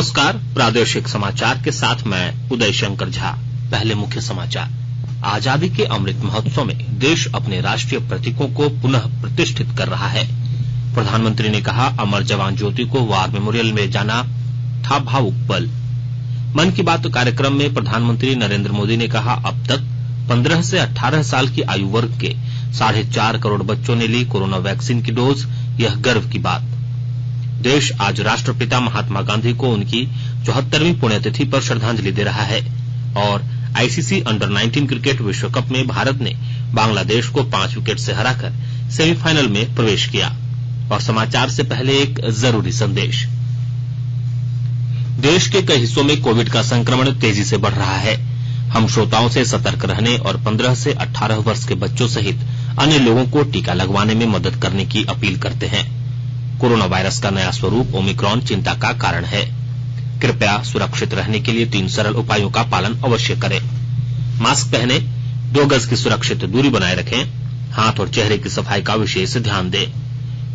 नमस्कार, प्रादेशिक समाचार के साथ मैं उदय शंकर झा। पहले मुख्य समाचार। आजादी के अमृत महोत्सव में देश अपने राष्ट्रीय प्रतीकों को पुनः प्रतिष्ठित कर रहा है। प्रधानमंत्री ने कहा, अमर जवान ज्योति को वार मेमोरियल में जाना था भावुक पल। मन की बात कार्यक्रम में प्रधानमंत्री नरेंद्र मोदी ने कहा, अब तक 15 से 18 साल की आयु वर्ग के 4.5 करोड़ बच्चों ने ली कोरोना वैक्सीन की डोज। यह गर्व की बात। देश आज राष्ट्रपिता महात्मा गांधी को उनकी 74वीं पुण्यतिथि पर श्रद्धांजलि दे रहा है। और आईसीसी अंडर 19 क्रिकेट विश्व कप में भारत ने बांग्लादेश को 5 विकेट से हराकर सेमीफाइनल में प्रवेश किया। और समाचार से पहले एक जरूरी संदेश। देश के कई हिस्सों में कोविड का संक्रमण तेजी से बढ़ रहा है। हम श्रोताओं से सतर्क रहने और 15 से 18 वर्ष के बच्चों सहित अन्य लोगों को टीका लगवाने में मदद करने की अपील करते हैं। कोरोना वायरस का नया स्वरूप ओमिक्रॉन चिंता का कारण है। कृपया सुरक्षित रहने के लिए 3 सरल उपायों का पालन अवश्य करें। मास्क पहने, 2 गज की सुरक्षित दूरी बनाए रखें, हाथ और चेहरे की सफाई का विशेष ध्यान दें।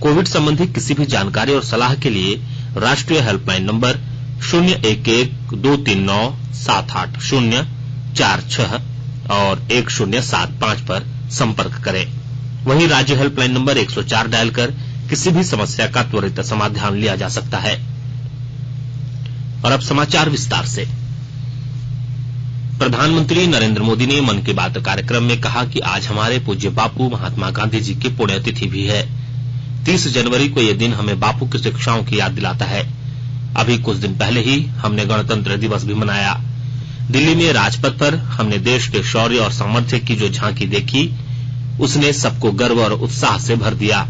कोविड संबंधी किसी भी जानकारी और सलाह के लिए राष्ट्रीय हेल्पलाइन नंबर 011-239-78046 और 1075 पर संपर्क करें। वहीं राज्य हेल्पलाइन नंबर 104 डायल कर किसी भी समस्या का त्वरित समाधान लिया जा सकता है। और अब समाचार विस्तार से। प्रधानमंत्री नरेंद्र मोदी ने मन की बात कार्यक्रम में कहा कि आज हमारे पूज्य बापू महात्मा गांधी जी की पुण्यतिथि भी है। 30 जनवरी को यह दिन हमें बापू की शिक्षाओं की याद दिलाता है। अभी कुछ दिन पहले ही हमने गणतंत्र दिवस भी मनाया। दिल्ली में राजपथ पर हमने देश के शौर्य और सामर्थ्य की जो झांकी देखी, उसने सबको गर्व और उत्साह से भर दिया।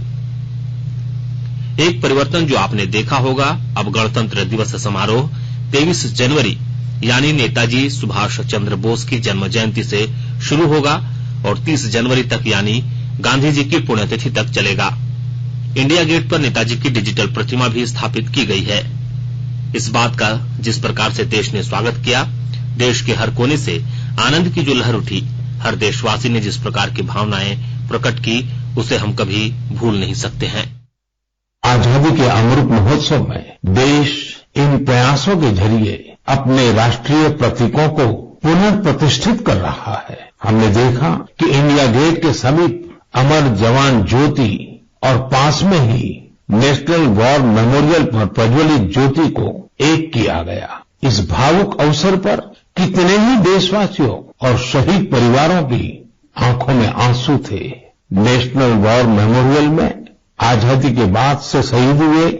एक परिवर्तन जो आपने देखा होगा, अब गणतंत्र दिवस समारोह 23 जनवरी यानी नेताजी सुभाष चंद्र बोस की जन्म जयंती से शुरू होगा और 30 जनवरी तक यानी गांधी जी की पुण्यतिथि तक चलेगा। इंडिया गेट पर नेताजी की डिजिटल प्रतिमा भी स्थापित की गई है। इस बात का जिस प्रकार से देश ने स्वागत किया, देश के हर कोने से आनंद की जो लहर उठी, हर देशवासी ने जिस प्रकार की भावनाएं प्रकट की, उसे हम कभी भूल नहीं सकते हैं। आजादी के अमृत महोत्सव में देश इन प्रयासों के जरिए अपने राष्ट्रीय प्रतीकों को पुनः प्रतिष्ठित कर रहा है। हमने देखा कि इंडिया गेट के समीप अमर जवान ज्योति और पास में ही नेशनल वॉर मेमोरियल पर प्रज्वलित ज्योति को एक किया गया। इस भावुक अवसर पर कितने ही देशवासियों और शहीद परिवारों की आंखों में आंसू थे। नेशनल वॉर मेमोरियल में आजादी के बाद से शहीद हुए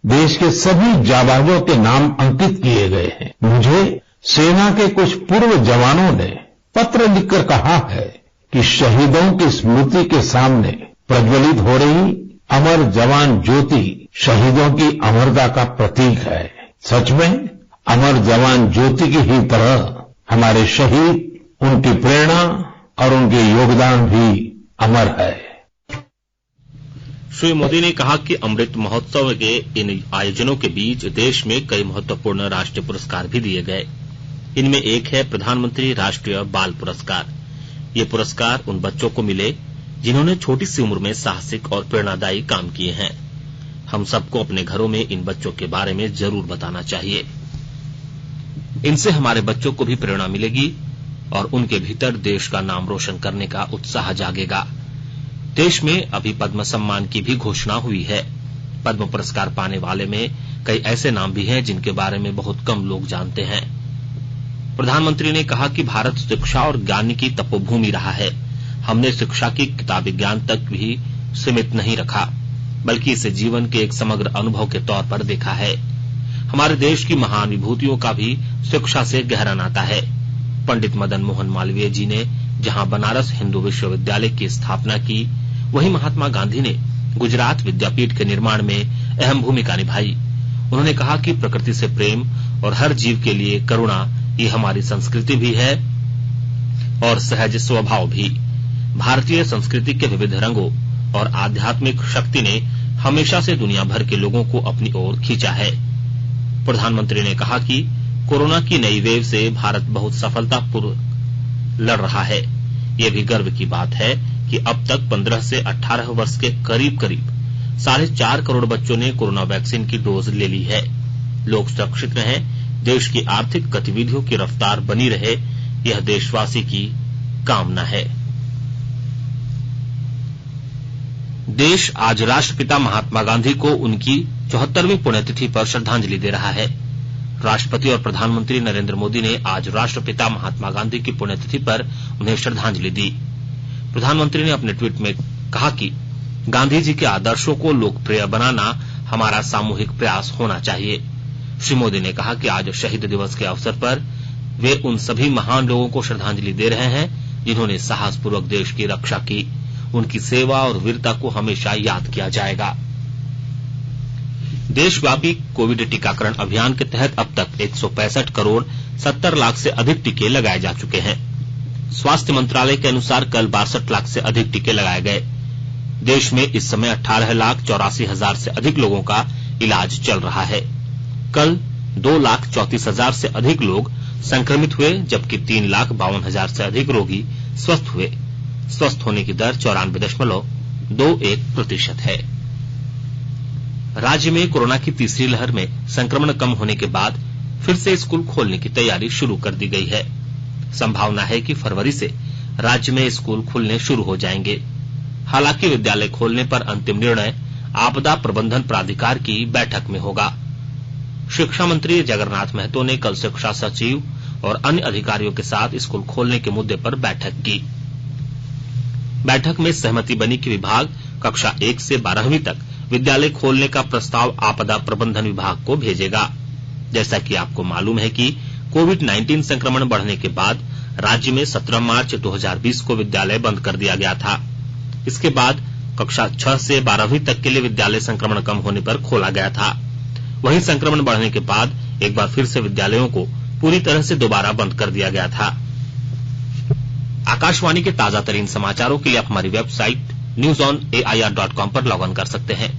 देश के सभी जाबाजों के नाम अंकित किए गए हैं। मुझे सेना के कुछ पूर्व जवानों ने पत्र लिखकर कहा है कि शहीदों की स्मृति के सामने प्रज्वलित हो रही अमर जवान ज्योति शहीदों की अमरता का प्रतीक है। सच में अमर जवान ज्योति की ही तरह हमारे शहीद, उनकी प्रेरणा और उनके योगदान भी अमर है। श्री मोदी ने कहा कि अमृत महोत्सव के इन आयोजनों के बीच देश में कई महत्वपूर्ण राष्ट्रीय पुरस्कार भी दिए गए। इनमें एक है प्रधानमंत्री राष्ट्रीय बाल पुरस्कार। ये पुरस्कार उन बच्चों को मिले जिन्होंने छोटी सी उम्र में साहसिक और प्रेरणादायी काम किए हैं। हम सबको अपने घरों में इन बच्चों के बारे में जरूर बताना चाहिए। इनसे हमारे बच्चों को भी प्रेरणा मिलेगी और उनके भीतर देश का नाम रोशन करने का उत्साह जागेगा। देश में अभी पद्म सम्मान की भी घोषणा हुई है। पद्म पुरस्कार पाने वाले में कई ऐसे नाम भी हैं जिनके बारे में बहुत कम लोग जानते हैं। प्रधानमंत्री ने कहा कि भारत शिक्षा और ज्ञान की तपोभूमि रहा है। हमने शिक्षा की किताबी ज्ञान तक भी सीमित नहीं रखा, बल्कि इसे जीवन के एक समग्र अनुभव के तौर पर देखा है। हमारे देश की महान विभूतियों का भी शिक्षा से गहरा नाता है। पंडित मदन मोहन मालवीय जी ने जहां बनारस हिंदू विश्वविद्यालय की स्थापना की, वहीं महात्मा गांधी ने गुजरात विद्यापीठ के निर्माण में अहम भूमिका निभाई। उन्होंने कहा कि प्रकृति से प्रेम और हर जीव के लिए करुणा ये हमारी संस्कृति भी है और सहज स्वभाव भी। भारतीय संस्कृति के विविध रंगों और आध्यात्मिक शक्ति ने हमेशा से दुनिया भर के लोगों को अपनी ओर खींचा है। प्रधानमंत्री ने कहा कि कोरोना की नई वेव से भारत बहुत सफलतापूर्वक लड़ रहा है। ये भी गर्व की बात है कि अब तक 15 से 18 वर्ष के करीब 4.5 करोड़ बच्चों ने कोरोना वैक्सीन की डोज ले ली है। लोग सुरक्षित रहें, देश की आर्थिक गतिविधियों की रफ्तार बनी रहे, यह देशवासी की कामना है। देश आज राष्ट्रपिता महात्मा गांधी को उनकी 74वीं पुण्यतिथि पर श्रद्धांजलि दे रहा है। राष्ट्रपति और प्रधानमंत्री नरेंद्र मोदी ने आज राष्ट्रपिता महात्मा गांधी की पुण्यतिथि पर उन्हें श्रद्धांजलि दी। प्रधानमंत्री ने अपने ट्वीट में कहा कि गांधी जी के आदर्शों को लोकप्रिय बनाना हमारा सामूहिक प्रयास होना चाहिए। श्री मोदी ने कहा कि आज शहीद दिवस के अवसर पर वे उन सभी महान लोगों को श्रद्धांजलि दे रहे हैं जिन्होंने साहसपूर्वक देश की रक्षा की। उनकी सेवा और वीरता को हमेशा याद किया जाएगा। देशव्यापी कोविड टीकाकरण अभियान के तहत अब तक 165 करोड़ 70 लाख से अधिक टीके लगाए जा चुके हैं। स्वास्थ्य मंत्रालय के अनुसार कल 62 लाख से अधिक टीके लगाए गए। देश में इस समय 18,84,000 से अधिक लोगों का इलाज चल रहा है। कल 2,34,000 से अधिक लोग संक्रमित हुए, जबकि 3,52,000 से अधिक रोगी स्वस्थ हुए। स्वस्थ होने की दर 94.21% है। राज्य में कोरोना की तीसरी लहर में संक्रमण कम होने के बाद फिर से स्कूल खोलने की तैयारी शुरू कर दी गई है। संभावना है कि फरवरी से राज्य में स्कूल खुलने शुरू हो जाएंगे। हालांकि विद्यालय खोलने पर अंतिम निर्णय आपदा प्रबंधन प्राधिकार की बैठक में होगा। शिक्षा मंत्री जगन्नाथ महतो ने कल शिक्षा सचिव और अन्य अधिकारियों के साथ स्कूल खोलने के मुद्दे पर बैठक की। बैठक में सहमति बनी कि विभाग कक्षा 1 से 12वीं तक विद्यालय खोलने का प्रस्ताव आपदा प्रबंधन विभाग को भेजेगा। जैसा कि आपको मालूम है कि कोविड-19 संक्रमण बढ़ने के बाद राज्य में 17 मार्च 2020 को विद्यालय बंद कर दिया गया था। इसके बाद कक्षा 6 से 12वीं तक के लिए विद्यालय संक्रमण कम होने पर खोला गया था। वहीं संक्रमण बढ़ने के बाद एक बार फिर से विद्यालयों को पूरी तरह से दोबारा बंद कर दिया गया था। आकाशवाणी के ताजा तरीन समाचारों के लिए आप हमारी वेबसाइट newsonair.com पर लॉग इन कर सकते हैं।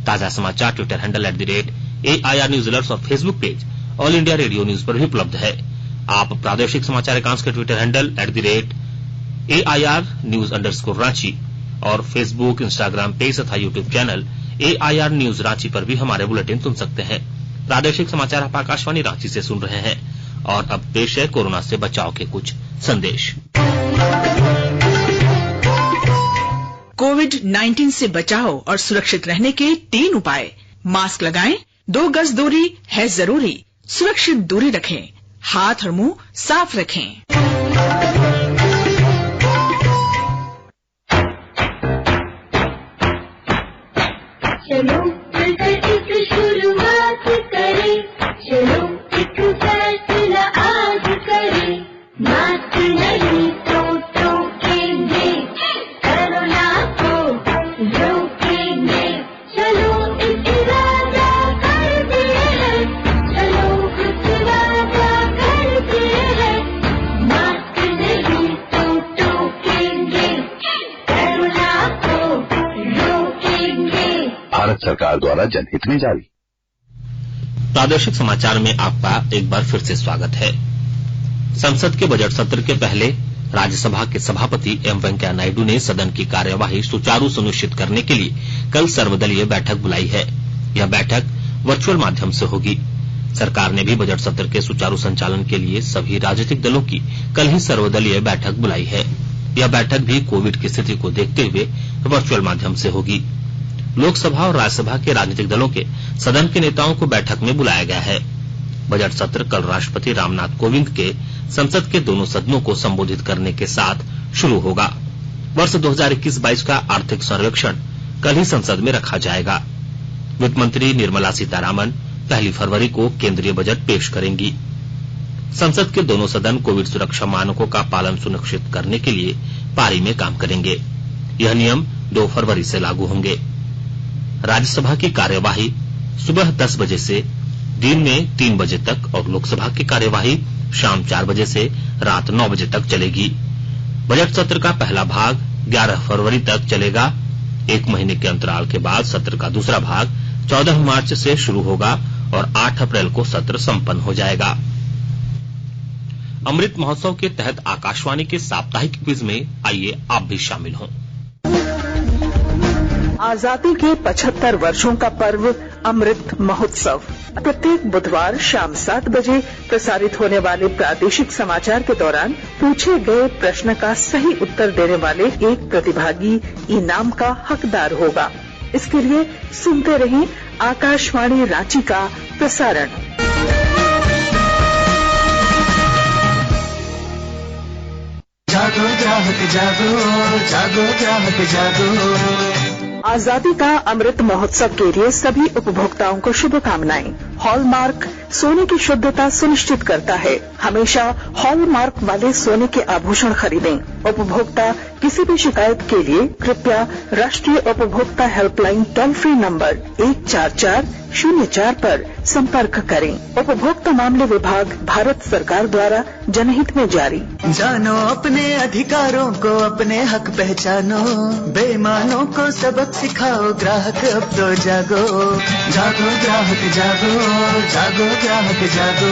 ताजा समाचार Twitter handle @AIR News Alerts और Facebook page all India radio news पर भी उपलब्ध है। आप प्रादेशिक समाचार एकांश के ट्विटर हैंडल @AIR News_Ranchi और फेसबुक, इंस्टाग्राम पेज तथा YouTube channel AIR News Ranchi पर भी हमारे बुलेटिन सुन सकते हैं। प्रादेशिक समाचार आप आकाशवाणी रांची से सुन रहे हैं। और अब पेश है कोरोना से बचाव के कुछ संदेश। कोविड-19 से बचाव और सुरक्षित रहने के 3 उपाय। मास्क लगाएं, 2 गज दूरी है जरूरी, सुरक्षित दूरी रखें, हाथ और मुंह साफ रखें। चलो मिलकर एक शुरुआत करें, चलो एक फैसला आज करें, मास्क नहीं तो टोकेंगे, कोरोना को रोकेंगे, चलो एक वादा करते हैं, चलो कुछ वादा करते हैं, मास्क नहीं तो टोकेंगे, कोरोना को रोकेंगे। भारत सरकार द्वारा जनहित में जारी। प्रादेशिक समाचार में आपका एक बार फिर से स्वागत है। संसद के बजट सत्र के पहले राज्यसभा के सभापति एम वेंकैया नायडू ने सदन की कार्यवाही सुचारू सुनिश्चित करने के लिए कल सर्वदलीय बैठक बुलाई है। यह बैठक वर्चुअल माध्यम से होगी। सरकार ने भी बजट सत्र के सुचारू संचालन के लिए सभी राजनीतिक दलों की कल ही सर्वदलीय बैठक बुलाई है। यह बैठक भी कोविड की स्थिति को देखते हुए वर्चुअल माध्यम से होगी। लोकसभा और राज्यसभा के राजनीतिक दलों के सदन के नेताओं को बैठक में बुलाया गया है। बजट सत्र कल राष्ट्रपति रामनाथ कोविंद के संसद के दोनों सदनों को संबोधित करने के साथ शुरू होगा। वर्ष 2021-22 का आर्थिक सर्वेक्षण कल ही संसद में रखा जाएगा। वित्त मंत्री निर्मला सीतारामन 1 फरवरी को केंद्रीय बजट पेश करेंगी। संसद के दोनों सदन कोविड सुरक्षा मानकों का पालन सुनिश्चित करने के लिए पारी में काम करेंगे। यह नियम 2 फरवरी से लागू होंगे। राज्यसभा की कार्यवाही सुबह 10 बजे से दिन में 3 बजे तक और लोकसभा की कार्यवाही शाम 4 बजे से रात 9 बजे तक चलेगी। बजट सत्र का पहला भाग 11 फरवरी तक चलेगा। 1 महीने के अंतराल के बाद सत्र का दूसरा भाग 14 मार्च से शुरू होगा और 8 अप्रैल को सत्र संपन्न हो जाएगा। अमृत महोत्सव के तहत आकाशवाणी के साप्ताहिक क्विज में आइए आप भी शामिल हों। आजादी के 75 वर्षों का पर्व अमृत महोत्सव प्रत्येक बुधवार शाम 7 बजे प्रसारित होने वाले प्रादेशिक समाचार के दौरान पूछे गए प्रश्न का सही उत्तर देने वाले एक प्रतिभागी इनाम का हकदार होगा। इसके लिए सुनते रहें आकाशवाणी रांची का प्रसारण। जागो ग्राहक जागो, जागो ग्राहक जागो। आजादी का अमृत महोत्सव के लिए सभी उपभोक्ताओं को शुभकामनाएं। हॉलमार्क सोने की शुद्धता सुनिश्चित करता है। हमेशा हॉलमार्क वाले सोने के आभूषण खरीदें। उपभोक्ता किसी भी शिकायत के लिए कृपया राष्ट्रीय उपभोक्ता हेल्पलाइन टोल फ्री नंबर 14404 पर संपर्क करें। उपभोक्ता मामले विभाग भारत सरकार द्वारा जनहित में जारी। जानो अपने अधिकारों को, अपने हक पहचानो, बेईमानों को सबक सिखाओ, ग्राहक अब तो जागो, जागो ग्राहक जागो, जागो ग्राहक जागो।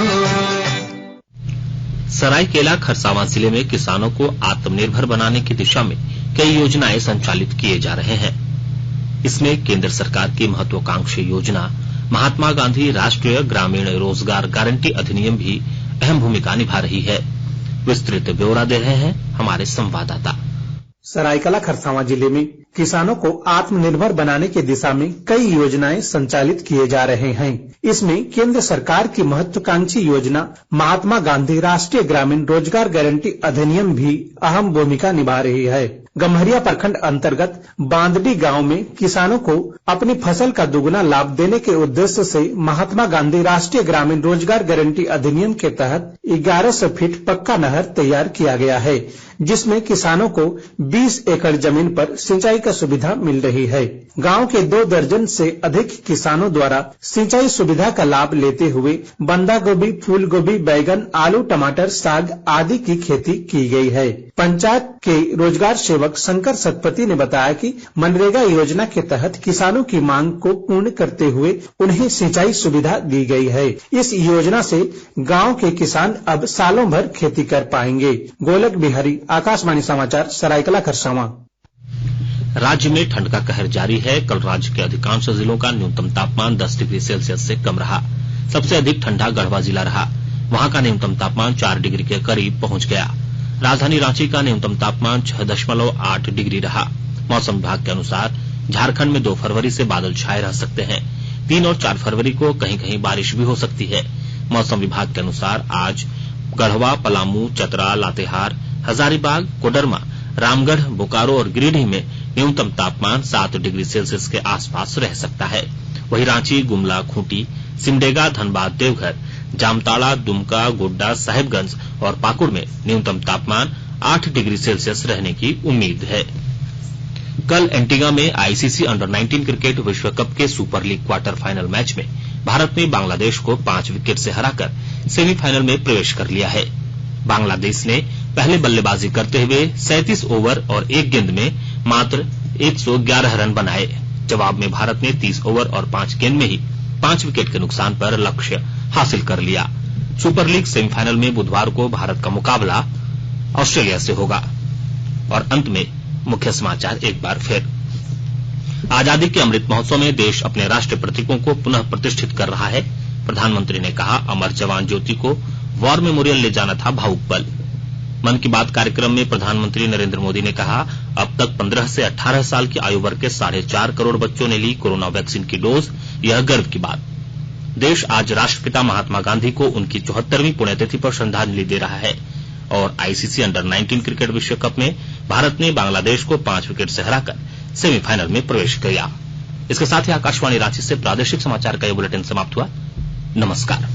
सरायकेला खरसावां जिले में किसानों को आत्मनिर्भर बनाने की दिशा में कई योजनाएं संचालित किए जा रहे हैं। इसमें केंद्र सरकार की महत्वाकांक्षी योजना महात्मा गांधी राष्ट्रीय ग्रामीण रोजगार गारंटी अधिनियम भी अहम भूमिका निभा रही है। विस्तृत ब्यौरा दे रहे हैं हमारे संवाददाता। सरायकेला खरसावां जिले में किसानों को आत्मनिर्भर बनाने की दिशा में कई योजनाएं संचालित किए जा रहे हैं। इसमें केंद्र सरकार की महत्वाकांक्षी योजना महात्मा गांधी राष्ट्रीय ग्रामीण रोजगार गारंटी अधिनियम भी अहम भूमिका निभा रही है। गम्हरिया प्रखंड अंतर्गत बांदडी गांव में किसानों को अपनी फसल का दुगुना लाभ देने के उद्देश्य से महात्मा गांधी राष्ट्रीय ग्रामीण रोजगार गारंटी अधिनियम के तहत 1100 फीट पक्का नहर तैयार किया गया है, जिसमें किसानों को 20 एकड़ जमीन पर सिंचाई का सुविधा मिल रही है। गांव के 2 दर्जन से अधिक किसानों द्वारा सिंचाई सुविधा का लाभ लेते हुए बंदा गोभी, फूल गोभी, बैगन, आलू, टमाटर, साग आदि की खेती की गई है। पंचायत के रोजगार सेवक शंकर सतपति ने बताया कि मनरेगा योजना के तहत किसानों की मांग को पूर्ण करते हुए उन्हें सिंचाई सुविधा दी गई है। इस योजना से गांव के किसान अब सालों भर खेती कर पाएंगे। गोलक बिहारी, आकाशवाणी समाचार, सरायकेला खरसावां। राज्य में ठंड का कहर जारी है। कल राज्य के अधिकांश जिलों का न्यूनतम तापमान 10 डिग्री सेल्सियस से कम रहा। सबसे अधिक ठंडा गढ़वा जिला रहा। वहां का न्यूनतम तापमान 4 डिग्री के करीब पहुंच गया। राजधानी रांची का न्यूनतम तापमान 6.8 डिग्री रहा। मौसम विभाग के अनुसार झारखंड में 2 फरवरी से बादल छाए रह सकते हैं। 3 और 4 फरवरी को कहीं कहीं बारिश भी हो सकती है। मौसम विभाग के अनुसार आज गढ़वा, पलामू, चतरा, लातेहार, हजारीबाग, कोडरमा, रामगढ़, बोकारो और गिरिडीह में न्यूनतम तापमान 7 डिग्री सेल्सियस के आसपास रह सकता है। वहीं रांची, गुमला, खूंटी, सिमडेगा, धनबाद, देवघर, जामताड़ा, दुमका, गोड्डा, साहिबगंज और पाकुड़ में न्यूनतम तापमान 8 डिग्री सेल्सियस रहने की उम्मीद है। कल एंटीगा में आईसीसी अंडर 19 क्रिकेट विश्व कप के super league quarter final match में भारत ने बांग्लादेश को 5 विकेट से हराकर सेमीफाइनल में प्रवेश कर लिया है। बांग्लादेश ने पहले बल्लेबाजी करते हुए 37 ओवर और 1 गेंद में मात्र 111 रन बनाए। जवाब में भारत ने 30 ओवर और 5 गेंद में ही 5 विकेट के नुकसान पर लक्ष्य हासिल कर लिया। सुपर लीग सेमीफाइनल में बुधवार को भारत का मुकाबला ऑस्ट्रेलिया से होगा। और अंत में मुख्य समाचार एक बार फिर। आजादी के अमृत महोत्सव में देश अपने राष्ट्रीय प्रतीकों को पुनः प्रतिष्ठित कर रहा है। प्रधानमंत्री ने कहा, अमर जवान ज्योति को वॉर मेमोरियल ले जाना था भावुक पल। मन की बात कार्यक्रम में प्रधानमंत्री नरेंद्र मोदी ने कहा, अब तक 15 से 18 साल की आयु वर्ग के 4.5 करोड़ बच्चों ने ली कोरोना वैक्सीन की डोज। यह गर्व की बात। देश आज राष्ट्रपिता महात्मा गांधी को उनकी 74वीं पुण्यतिथि पर श्रद्धांजलि दे रहा है। और आईसीसी अंडर 19 क्रिकेट विश्व कप में भारत ने बांग्लादेश को 5 विकेट से हराकर सेमीफाइनल में प्रवेश किया। इसके साथ ही आकाशवाणी रांची से प्रादेशिक समाचार का ये बुलेटिन समाप्त हुआ। नमस्कार।